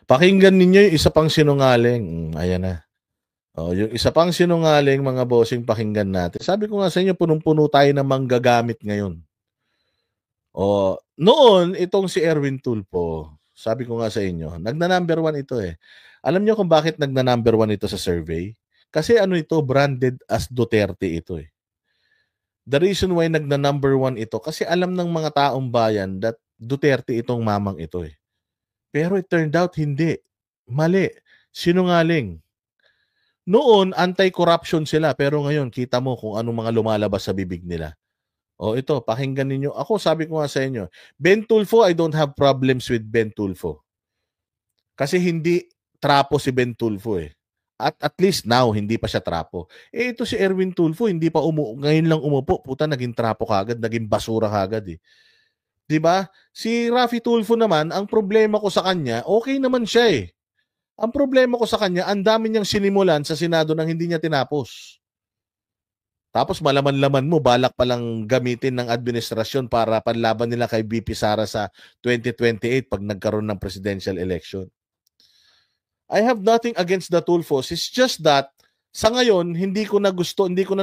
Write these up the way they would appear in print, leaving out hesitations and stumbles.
Pakinggan ninyo yung isa pang sinungaling. Ayan na. Yung isa pang sinungaling, mga bossing, pakinggan natin. Sabi ko nga sa inyo, punong-puno tayo ng manggagamit ngayon. Noon, itong si Erwin Tulfo, sabi ko nga sa inyo, nagna-number 1 ito eh. Alam niyo kung bakit nagna-number 1 ito sa survey? Kasi ano ito, branded as Duterte ito eh. The reason why nagna-number 1 ito, kasi alam ng mga taong bayan that Duterte itong mamang ito eh. Pero it turned out hindi. Mali. Sinungaling. Noon, anti-corruption sila, pero ngayon, kita mo kung anong mga lumalabas sa bibig nila. Ito, pakinggan ninyo. Ako, sabi ko nga sa inyo, Ben Tulfo, I don't have problems with Ben Tulfo. Kasi hindi trapo si Ben Tulfo eh. At least now, hindi pa siya trapo. Ito si Erwin Tulfo, hindi pa ngayon lang umupo. Puta, naging trapo kagad, naging basura kagad eh. 'Di ba? Si Raffy Tulfo naman, ang problema ko sa kanya, okay naman siya eh. Ang problema ko sa kanya, ang dami niyang sinimulan sa Senado nang hindi niya tinapos. Tapos malaman-laman mo, balak palang gamitin ng administrasyon para panlaban nila kay VP Sara sa 2028 pag nagkaroon ng presidential election. I have nothing against the Tulfos. It's just that sa ngayon hindi ko na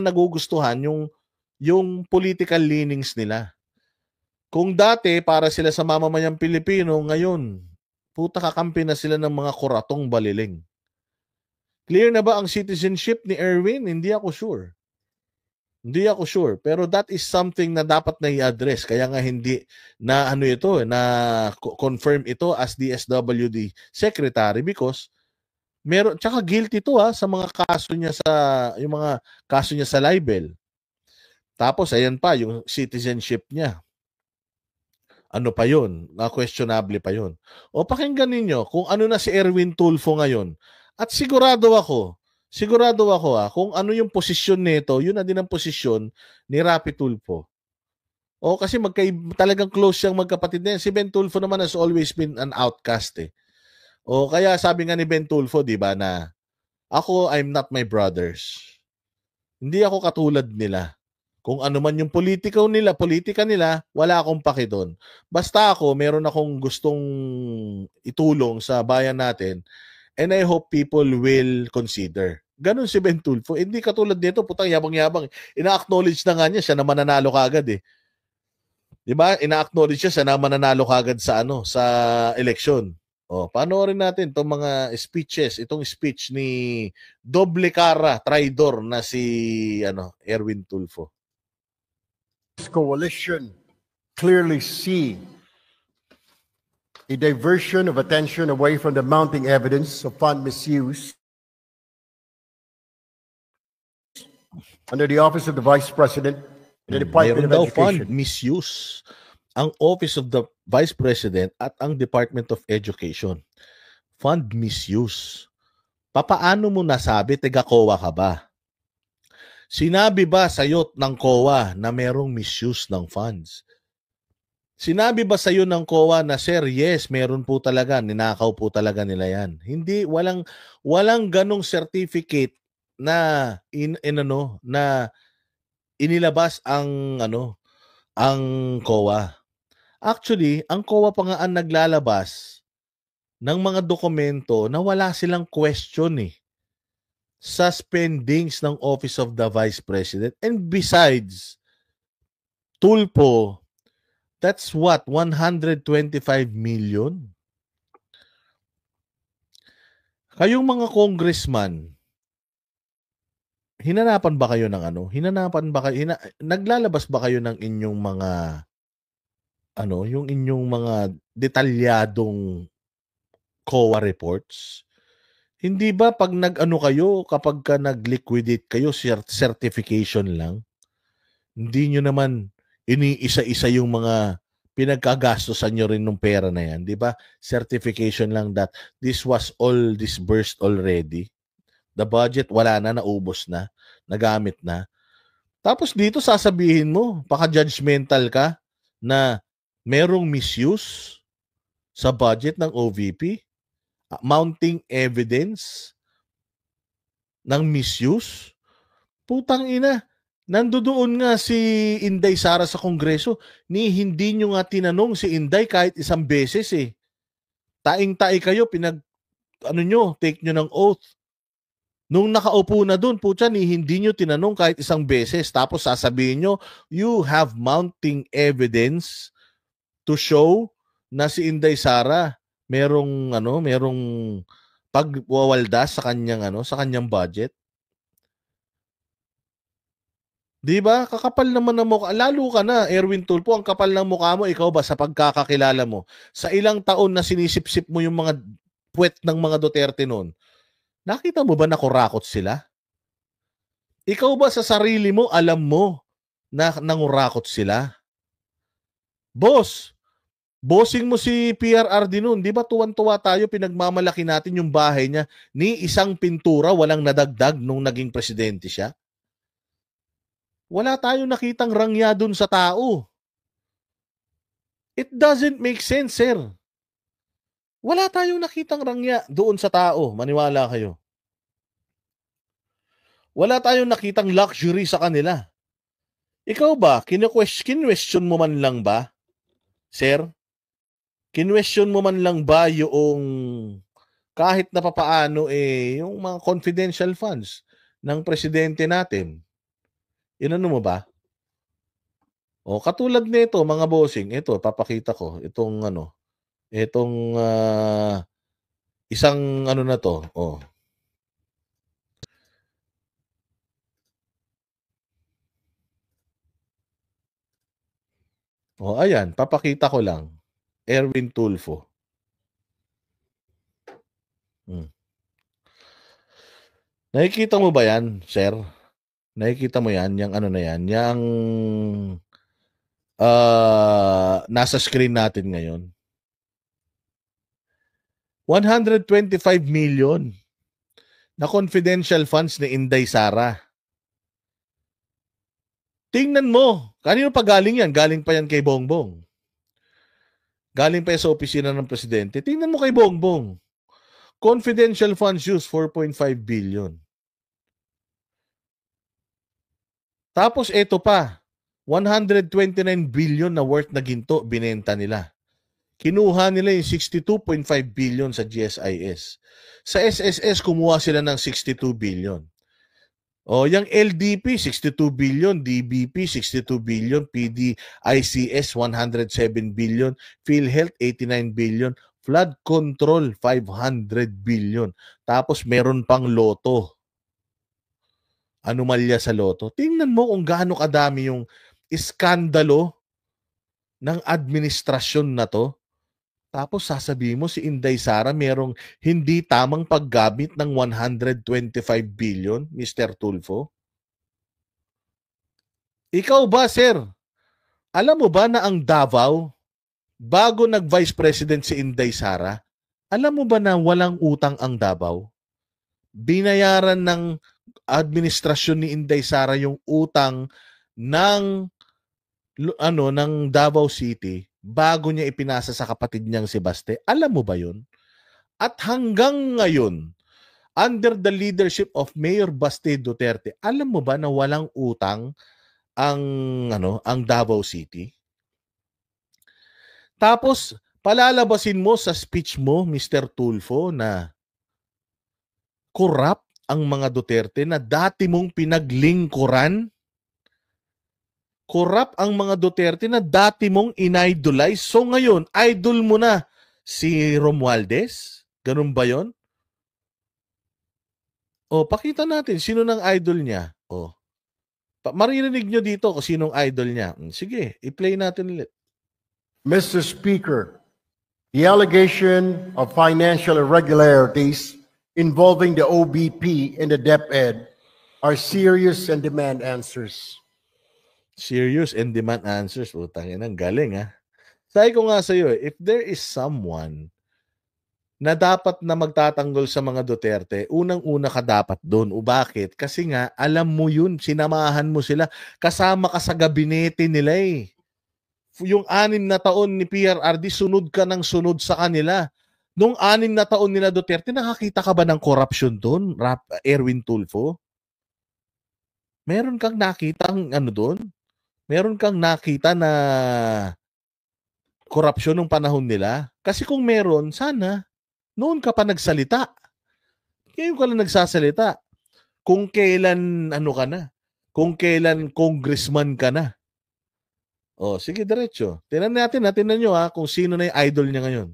nagugustuhan yung political leanings nila. Kung dati para sila sa mamamayang Pilipino, ngayon puta kakampi na sila ng mga kuratong baliling. Clear na ba ang citizenship ni Erwin? Hindi ako sure. Pero that is something na dapat na i-address. Kaya nga hindi na confirm ito as DSWD secretary because tsaka guilty to sa mga kaso niya yung mga kaso niya sa libel. Tapos ayan pa yung citizenship niya. Ano pa yun? Questionable pa yun. Pakinggan ninyo kung ano na si Erwin Tulfo ngayon. At sigurado ako kung ano yung posisyon nito, yun na din ang posisyon ni Raffy Tulfo. Kasi talagang close siyang magkapatid na yan. Si Ben Tulfo naman has always been an outcast eh. Kaya sabi nga ni Ben Tulfo, di ba, na I'm not my brothers. Hindi ako katulad nila. Kung ano man yung politika nila, wala akong paki doon. Basta meron akong gustong itulong sa bayan natin and I hope people will consider. Ganon si Ben Tulfo. Hindi katulad nito, putang yabang-yabang. Ina-acknowledge na nga niya, siya na mananalo kagad eh. Diba? Ina-acknowledge siya na mananalo kagad sa eleksyon. Panoorin natin itong mga speeches, itong speech ni doble cara, traidor na si Erwin Tulfo. This coalition clearly see a diversion of attention away from the mounting evidence of fund misuse under the Office of the Vice President and the Department of Education. Fund misuse ang Office of the Vice President at ang Department of Education. Fund misuse. Papaano mo nasabi, taga-COA ka ba? Sinabi ba sa'yo ng COA na merong misuse ng funds? Sinabi ba sa'yo ng COA na, sir, yes, meron po talaga, ninakaw po talaga nila yan? Hindi, walang ganong certificate na na inilabas ang COA. Actually, ang COA pa nga ang naglalabas ng mga dokumento na wala silang question sa spendings ng Office of the Vice President. And besides, Tulfo, that's what, 125 million? Kayong mga congressman, hinanapan ba kayo ng naglalabas ba kayo ng inyong mga yung inyong mga detalyadong COA reports? Hindi ba pag kapag nag-liquidate kayo, certification lang? Hindi nyo naman iniisa-isa yung mga pinagkagastosan nyo rin ng pera na yan, di ba? Certification lang that this was all disbursed already. The budget, wala na, naubos na, nagamit na. Tapos dito sasabihin mo, paka-judgmental ka na merong misuse sa budget ng OVP, mounting evidence ng misuse. Putang ina, nandoon nga si Inday Sara sa Kongreso, hindi nyo nga tinanong si Inday kahit isang beses eh. Taing-tai kayo, take nyo ng oath. Nung nakaupo na dun, putya, hindi nyo tinanong kahit isang beses. Tapos sasabihin nyo, you have mounting evidence to show na si Inday Sara merong pagwawaldas sa kanyang budget. 'Di ba? Kakapal naman ng mukha. Lalo ka na, Erwin Tulfo, ang kapal ng mukha mo, ikaw ba sa pagkakakilala mo? Sa ilang taon na sinisip-sip mo yung mga puwet ng mga Duterte noon, nakita mo ba na kurakot sila? Ikaw ba sa sarili mo, alam mo na nangurakot sila? Bossing mo si PRRD noon, di ba tuwan-tuwa tayo, pinagmamalaki natin yung bahay niya, ni isang pintura walang nadagdag nung naging presidente siya? Wala tayong nakitang rangya dun sa tao. It doesn't make sense, sir. Wala tayong nakitang rangya doon sa tao, maniwala kayo. Wala tayong nakitang luxury sa kanila. Ikaw ba, kinwestiyon mo man lang ba, sir? Kinwestiyon mo man lang ba yung kahit na papaano yung mga confidential funds ng presidente natin? Inano mo ba? O katulad nito, mga bossing, ito papakita ko itong isang na to. Oh. Oh, ayan, papakita ko lang. Erwin Tulfo. Nakikita mo ba yan, sir? Nakikita mo yan, yung na yan, yung nasa screen natin ngayon. 125 million na confidential funds ni Inday Sara. Tingnan mo, kanino pa galing yan? Galing pa yan kay Bongbong. Galing pa yan sa opisina ng presidente. Tingnan mo kay Bongbong. Confidential funds used, 4.5 billion. Tapos ito pa, 129 billion na worth na ginto, binenta nila. Kinuha nila yung 62.5 billion sa GSIS. Sa SSS, kumuha sila ng 62 billion. O, yung LDP, 62 billion, DBP, 62 billion, PDICS, 107 billion, PhilHealth, 89 billion, flood control, 500 billion. Tapos meron pang loto. Anomalya sa loto. Tingnan mo kung gaano kadami yung iskandalo ng administrasyon na to. Tapos sasabihin mo si Inday Sara merong hindi tamang paggamit ng 125 billion, Mr. Tulfo? Ikaw ba, sir? Alam mo ba na ang Davao, bago nag-Vice President si Inday Sara, alam mo ba na walang utang ang Davao? Binayaran ng administrasyon ni Inday Sara yung utang ng Davao City bago niya ipinasa sa kapatid niyang si Baste. Alam mo ba yun? At hanggang ngayon, under the leadership of Mayor Baste Duterte, alam mo ba na walang utang ang Davao City? Tapos, palalabasin mo sa speech mo, Mr. Tulfo, na corrupt ang mga Duterte na dati mong pinaglingkuran. Corrupt ang mga Duterte na dati mong inidolize. So ngayon, idol mo na si Romualdez? Ganun ba yon? O, pakita natin sino ng idol niya. O, maririnig nyo dito kung sinong idol niya. Sige, i-play natin ulit. Mr. Speaker, the allegation of financial irregularities involving the OBP and the DepEd are serious and demand answers. Serious and demand answers. Utangin, ang galing ha. Sabi ko nga sa iyo, if there is someone na dapat na magtatanggol sa mga Duterte, unang-una ka dapat doon. O bakit? Kasi nga, alam mo yun, sinamahan mo sila, kasama ka sa gabinete nila eh. Yung 6 na taon ni PRRD, sunod ka ng sunod sa kanila. Nung 6 na taon nila Duterte, nakakita ka ba ng corruption doon, Erwin Tulfo? Meron kang nakitang doon? Meron kang nakita na korupsyon nung panahon nila? Kasi kung meron, sana noon ka pa nagsalita. Ngayon ka lang nagsasalita. Kung kailan ano ka na. Kung kailan congressman ka na. Oh, sige diretso. Tingnan nyo kung sino na yung idol niya ngayon.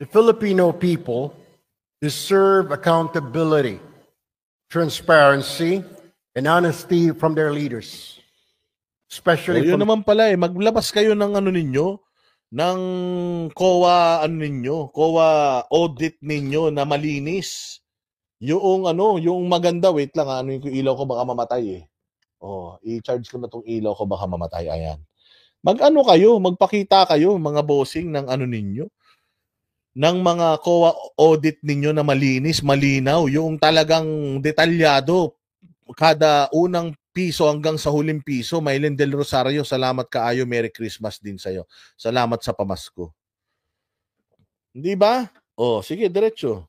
The Filipino people deserve accountability, transparency, and honesty from their leaders. Especially yun from naman pala maglabas kayo ng ano ninyo, ng COA COA audit ninyo na malinis. Yung yung maganda, wait lang ano yung ilaw ko baka mamatay Oh, i-charge ko na tong ilaw ko baka mamatay. Ayan. Mag-ano kayo, magpakita kayo mga bossing ng ano ninyo, ng mga COA audit ninyo na malinis, malinaw, yung talagang detalyado. Kada unang piso hanggang sa huling piso. Mylene Del Rosario, salamat kaayo. Merry Christmas din sa'yo. Salamat sa pamasko. Hindi ba? Sige, diretso.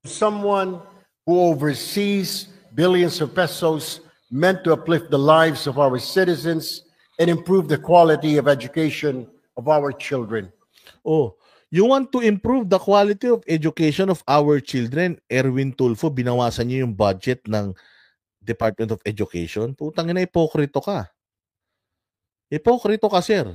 someone who oversees billions of pesos meant to uplift the lives of our citizens and improve the quality of education of our children. You want to improve the quality of education of our children. Erwin Tulfo, binawasan niyo yung budget ng Department of Education. Putang ina, ipokrito ka. Ipokrito ka, sir.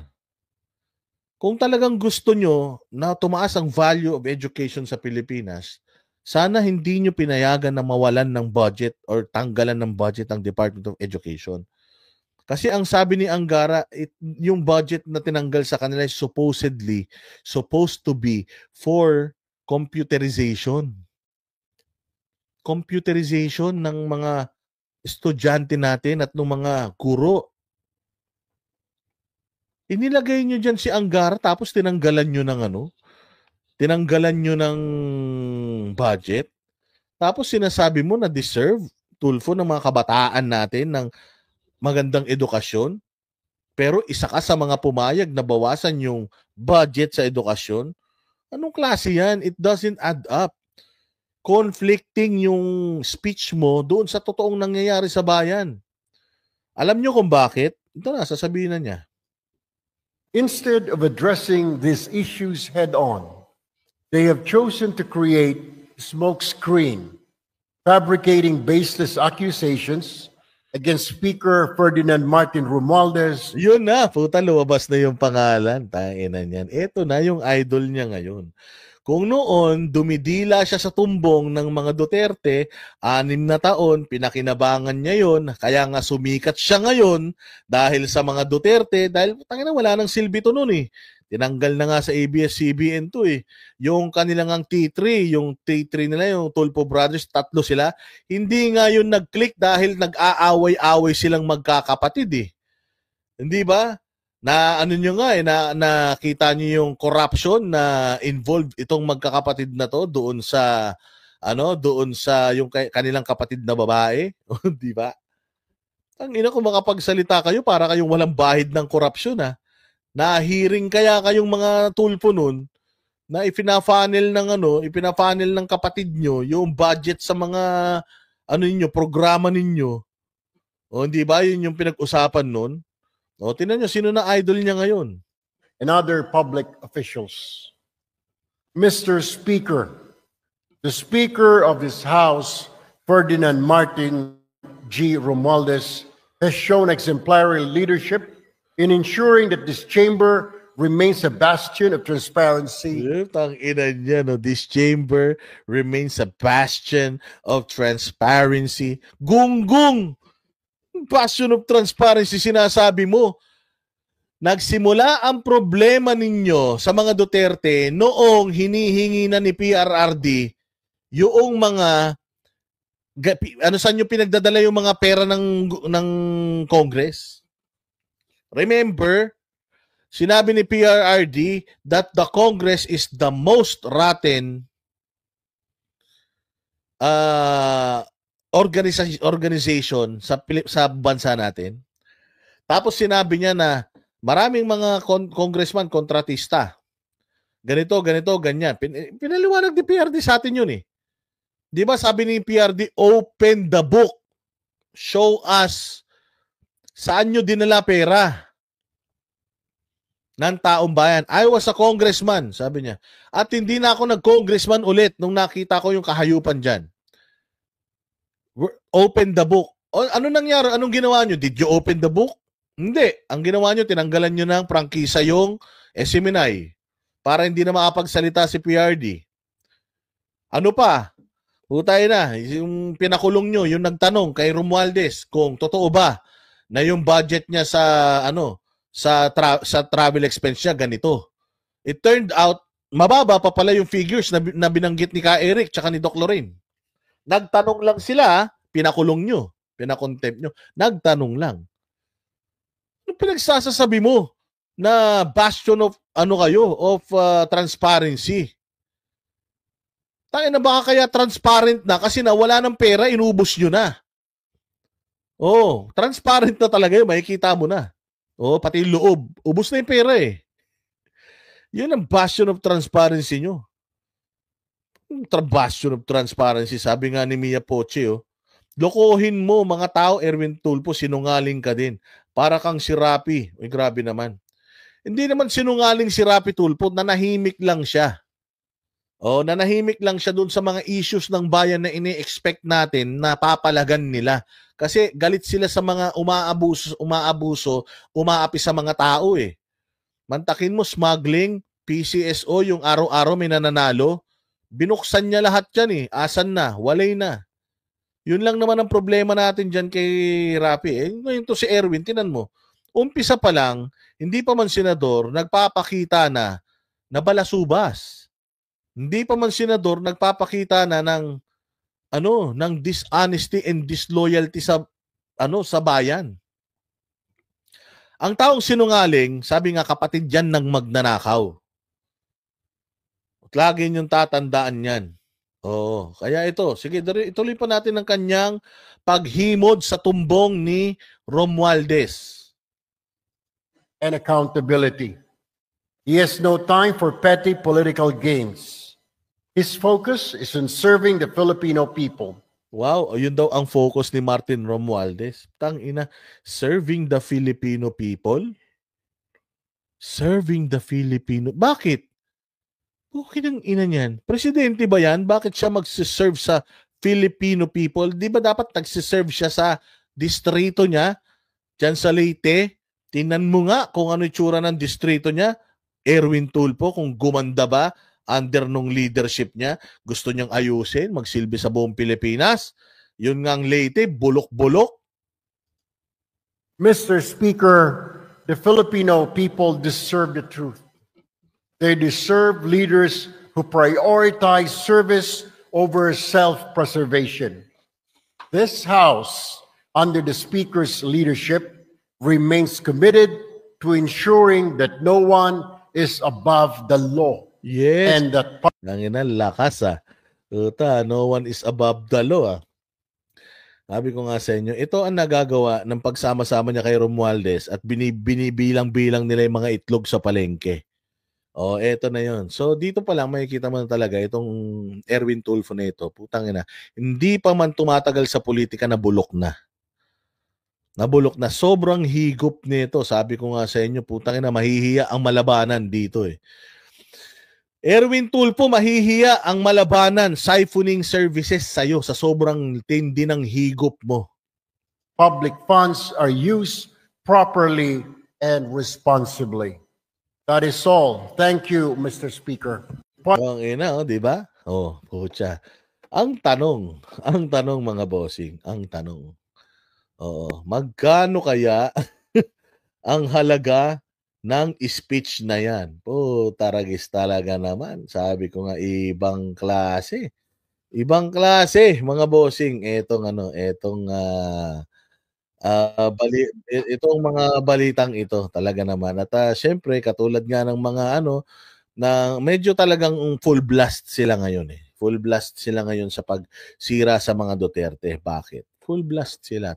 Kung talagang gusto nyo na tumaas ang value of education sa Pilipinas, sana hindi nyo pinayagan na mawalan ng budget or tanggalan ng budget ang Department of Education. Kasi ang sabi ni Angara, yung budget na tinanggal sa kanila is supposed to be for computerization. Computerization ng mga estudyante natin at ng mga guro. Inilagay nyo dyan si Angara tapos tinanggalan nyo ng tinanggalan nyo ng budget. Tapos sinasabi mo na deserve, Tulfo, ng mga kabataan natin ng magandang edukasyon. Pero isa ka sa mga pumayag na bawasan yung budget sa edukasyon. Anong klase yan? It doesn't add up. Conflicting yung speech mo doon sa totoong nangyayari sa bayan. Alam nyo kung bakit? Ito na, sasabihin na niya. Instead of addressing these issues head-on, they have chosen to create a smokescreen, fabricating baseless accusations against Speaker Ferdinand Martin Romualdez. Yun na, puta, lumabas na yung pangalan. Tangina niyan. Ito na yung idol niya ngayon. Kung noon, dumidila siya sa tumbong ng mga Duterte, 6 na taon, pinakinabangan niya yon, kaya nga sumikat siya ngayon dahil sa mga Duterte, dahil tangina wala nang silbi to noon Tinanggal na nga sa ABS-CBN to Yung kanilang T3, yung T3 nila, yung Tulfo Brothers, 3 sila, hindi nga yun nag-click dahil nag-aaway-away silang magkakapatid Hindi ba? Na ano nyo nga na nakita nyo yung corruption na involved itong magkakapatid na to doon sa yung kanilang kapatid na babae, di ba? Ang ina, kung makapagsalita kayo para kayong walang bahid ng korupsyon na-hearing kaya kayong mga Tulfo nun na ipina-funnel ng kapatid nyo yung budget sa mga programa ninyo. Hindi ba? Yun yung pinag-usapan nun. Tingnan nyo, sino na idol niya ngayon? And other public officials. Mr. Speaker, the Speaker of this House, Ferdinand Martin G. Romualdez, has shown exemplary leadership in ensuring that this chamber remains a bastion of transparency. This chamber remains a bastion of transparency. Gunggong! Bastion of transparency, sinasabi mo. Nagsimula ang problema ninyo sa mga Duterte noong hinihingi na ni PRRD yung mga saan nyo pinagdadala yung mga pera ng Congress. Remember, sinabi ni PRRD that the Congress is the most rotten organization sa bansa natin. Tapos sinabi niya na maraming mga congressman kontratista. Ganito, ganyan. Pinaliwanag ni PRD sa atin yun Di ba sabi ni PRD, open the book. Show us saan nyo dinala pera. ng taong bayan. I was a congressman, sabi niya. At hindi na ako nag-congressman ulit nung nakita ko yung kahayupan dyan. Open the book. O, ano nangyari? Anong ginawa nyo? Did you open the book? Hindi. Ang ginawa nyo, tinanggalan nyo ng prangkisa yung SMNI para hindi na makapagsalita si PRD. Ano pa? Putay na, yung pinakulong nyo, yung nagtanong kay Romualdez kung totoo ba na yung budget niya sa sa travel expense niya ganito. It turned out mababa pa pala yung figures na binanggit ni Ka Eric tsaka ni Doc Lorraine. Nagtanong lang sila, pinakulong nyo, pinakontempt nyo. Nagtanong lang. Ano pinagsasasabi mo na bastion of transparency? Tayo na baka kaya transparent na kasi nawala ng pera, inubos nyo na. Oh, transparent na talaga yun, makikita mo na. Oh, pati yung loob, ubos na yung pera eh. Yun ang bastion of transparency nyo. Bastion of transparency, sabi nga ni Mia Poche, oh, lokohin mo mga tao, Erwin Tulfo, sinungaling ka din. Para kang si Rapi. Uy, grabe naman. Hindi naman sinungaling si Rapi Tulfo, nanahimik lang siya. Nanahimik lang siya doon sa mga issues ng bayan na ini-expect natin na papalagan nila. Kasi galit sila sa mga umaabuso, umaapi sa mga tao eh. Mantakin mo, smuggling, PCSO, yung araw-araw may nananalo. Binuksan niya lahat yan eh. Asan na? Walay na. Yun lang naman ang problema natin dyan kay Rapi. Ngayon to si Erwin, tinan mo. Umpisa pa lang, hindi pa man senador, nagpapakita na balasubas. Hindi pa man senador nagpapakita na ng dishonesty and disloyalty sa bayan. Ang taong sinungaling, sabi nga kapatid yan ng magnanakaw. At lagi niyong tatandaan yan. Kaya ito, sige, ituloy pa natin ang kanyang paghimod sa tumbong ni Romualdez. And accountability. He has no time for petty political games. His focus is on serving the Filipino people. Wow, yun daw ang focus ni Martin Romualdez. Tangina, serving the Filipino people? Serving the Filipino. Bakit? Okay ng ina niyan. Presidente ba yan? Bakit siya magsiserve sa Filipino people? Di ba dapat nagsiserve siya sa distrito niya? Diyan sa Leyte? Tingnan mo nga kung ano itsura ng distrito niya. Erwin Tulfo, kung gumanda ba under nung leadership niya, gusto niyang ayusin, magsilbi sa buong Pilipinas. Yun nga ang Leyte, bulok-bulok. Mr. Speaker, the Filipino people deserve the truth. They deserve leaders who prioritize service over self-preservation. This House, under the Speaker's leadership, remains committed to ensuring that no one is above the law. Yes. And that Nangina, lakas no one is above the law. Sabi ko nga sa inyo, ito ang nagagawa ng pagsama-sama niya kay Romualdez at binibilang-bilang nila yung mga itlog sa palengke. Eto na yon. So dito pa lang makikita mo na talaga itong Erwin Tulfo na ito. Putang ina, hindi pa man tumatagal sa politika, nabulok na. Nabulok na. Sobrang higop nito. Sabi ko nga sa inyo, putang ina, mahihiya ang malabanan dito eh. Erwin Tulfo, mahihiya ang malabanan, siphoning services sa'yo sa sobrang tindi ng higop mo. Public funds are used properly and responsibly. That is all. Thank you, Mr. Speaker. Ang ina, di ba? Pucha. Ang tanong mga bossing, ang tanong. Magkano kaya ang halaga ng speech na yan? Taragis talaga naman. Sabi ko nga, ibang klase. Ibang klase, mga bossing. Itong mga balitang ito talaga naman. At syempre, katulad nga ng mga na medyo talagang full blast sila ngayon eh. Full blast sila ngayon sa pagsira sa mga Duterte. Bakit? Full blast sila.